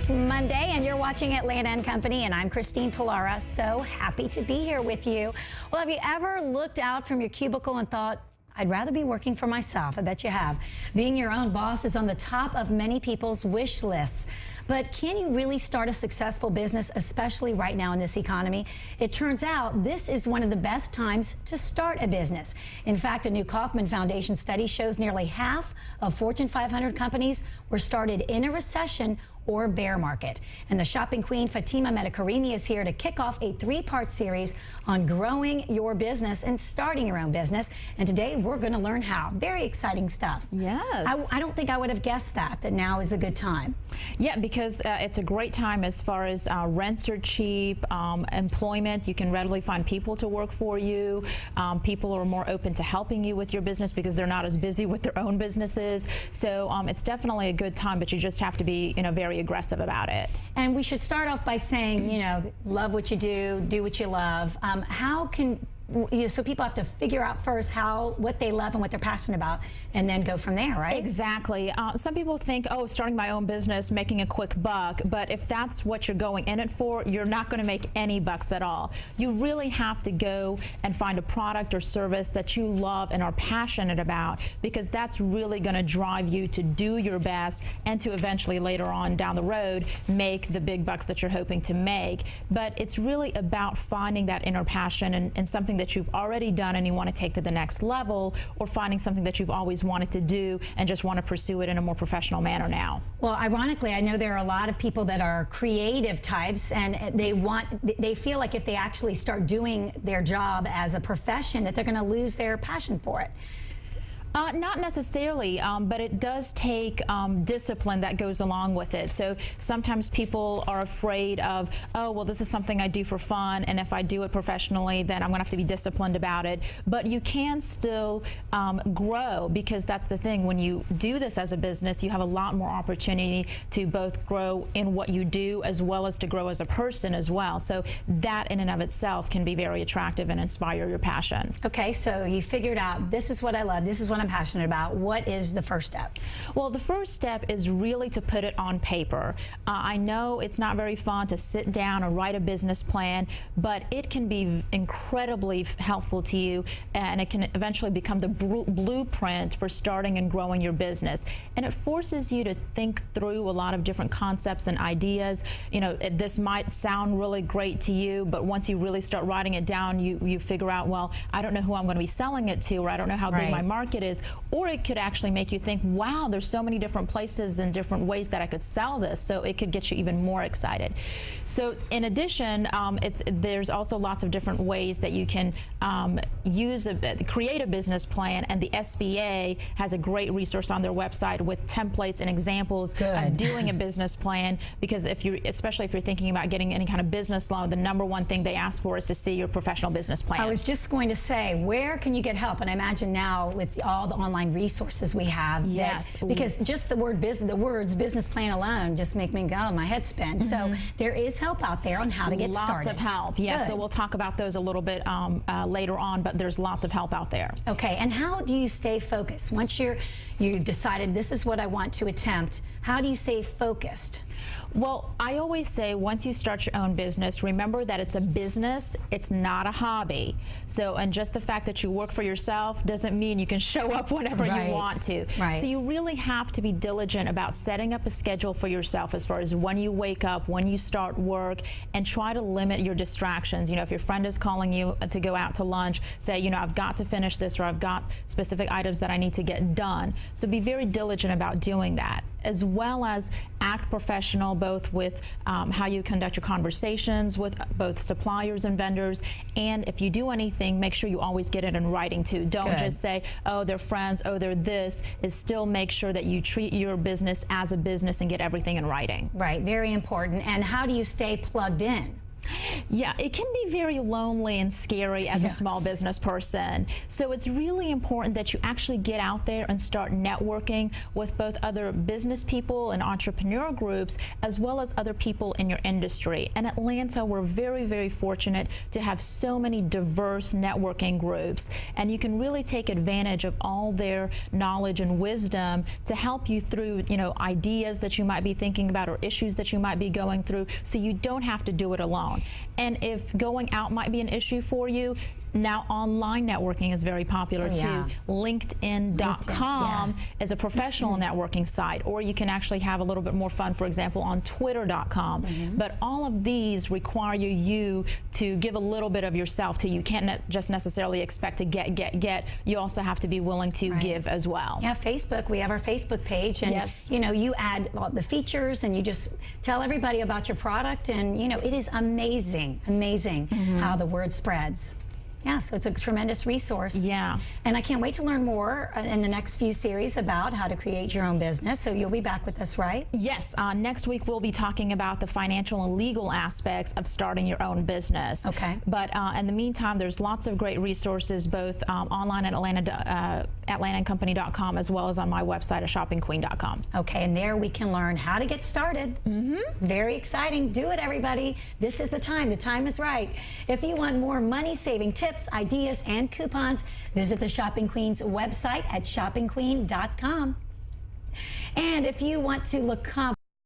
It's Monday and you're watching Atlanta and Company, and I'm Christine Pilara. So happy to be here with you. Well, have you ever looked out from your cubicle and thought, I'd rather be working for myself? I bet you have. Being your own boss is on the top of many people's wish lists. But can you really start a successful business, especially right now in this economy? It turns out this is one of the best times to start a business. In fact, a new Kauffman Foundation study shows nearly half of Fortune 500 companies were started in a recession or bear market. And the shopping queen Fatima Medikarimi is here to kick off a three-part series on growing your business and starting your own business. And today we're going to learn how. Very exciting stuff. Yes. I don't think I would have guessed that now is a good time. Yeah, because it's a great time as far as rents are cheap, employment, you can readily find people to work for you. People are more open to helping you with your business because they're not as busy with their own businesses. So it's definitely a good time, but you just have to be, very aggressive about it. And we should start off by saying, love what you do what you love. How can so people have to figure out first what they love and what they're passionate about, and then go from there, right? Exactly. Some people think, oh, starting my own business, making a quick buck, but if that's what you're going in it for, you're not going to make any bucks at all. You really have to go and find a product or service that you love and are passionate about, because that's really going to drive you to do your best and to eventually later on down the road make the big bucks that you're hoping to make. But it's really about finding that inner passion and something that you've already done and you want to take to the next level, or finding something that you've always wanted to do and just want to pursue it in a more professional manner now. Well, ironically, I know there are a lot of people that are creative types, and they feel like if they actually start doing their job as a profession that they're going to lose their passion for it. Not necessarily, but it does take discipline that goes along with it. So sometimes people are afraid of, oh, well, this is something I do for fun, and if I do it professionally, then I'm going to have to be disciplined about it. But you can still grow, because that's the thing. When you do this as a business, you have a lot more opportunity to both grow in what you do as well as to grow as a person as well. So that in and of itself can be very attractive and inspire your passion. Okay, so you figured out, this is what I love, this is what I'm passionate about. What is the first step? Well, the first step is really to put it on paper. I know it's not very fun to sit down and write a business plan, but it can be incredibly helpful to you, and it can eventually become the blueprint for starting and growing your business. And it forces you to think through a lot of different concepts and ideas. This might sound really great to you, but once you really start writing it down, you figure out, well, I don't know who I'm going to be selling it to, or I don't know how big my market is. Or it could actually make you think, wow, there's so many different places and different ways that I could sell this. So it could get you even more excited. So in addition, there's also lots of different ways that you can create a business plan, and the SBA has a great resource on their website with templates and examples of doing a business plan. Because especially if you're thinking about getting any kind of business loan, the number one thing they ask for is to see your professional business plan. I was just going to say, where can you get help? And I imagine now with all the online resources we have, yes, because just the words business plan alone just make me go, my head spin. So there is help out there on how to get started. Lots of help, yes. So we'll talk about those a little bit later on, but there's lots of help out there. Okay, and how do you stay focused? Once you've decided this is what I want to attempt, how do you stay focused? Well, I always say, once you start your own business, remember that it's a business, it's not a hobby. So, and just the fact that you work for yourself doesn't mean you can show up whenever you want to. So you really have to be diligent about setting up a schedule for yourself as far as when you wake up, when you start work, and try to limit your distractions. If your friend is calling you to go out to lunch, say, I've got to finish this, or I've got specific items that I need to get done. So be very diligent about doing that, as well as act professional, both with how you conduct your conversations with both suppliers and vendors. And if you do anything, make sure you always get it in writing too. Don't just say, oh, they're friends, oh, they're this. Is still make sure that you treat your business as a business and get everything in writing. Right, very important. And how do you stay plugged in? Yeah, it can be very lonely and scary as a small business person. So it's really important that you actually get out there and start networking with both other business people and entrepreneur groups, as well as other people in your industry. In Atlanta, we're very, very fortunate to have so many diverse networking groups, and you can really take advantage of all their knowledge and wisdom to help you through, ideas that you might be thinking about or issues that you might be going through, so you don't have to do it alone. And if going out might be an issue for you, now online networking is very popular too. LinkedIn.com is a professional networking site, or you can actually have a little bit more fun, for example, on Twitter.com. But all of these require you to give a little bit of yourself to. You can't just necessarily expect to get. You also have to be willing to give as well. Yeah, Facebook, we have our Facebook page, and you add the features and you just tell everybody about your product, and it is amazing how the word spreads. Yeah, so it's a tremendous resource. Yeah. And I can't wait to learn more in the next few series about how to create your own business. So you'll be back with us, right? Yes. Next week we'll be talking about the financial and legal aspects of starting your own business. Okay. But in the meantime, there's lots of great resources, both online at atlantaandcompany.com, as well as on my website at shoppingqueen.com. Okay, and there we can learn how to get started. Very exciting. Do it, everybody. This is the time. The time is right. If you want more money-saving tips, ideas, and coupons, visit the Shopping Queen's website at shoppingqueen.com. And if you want to look confident,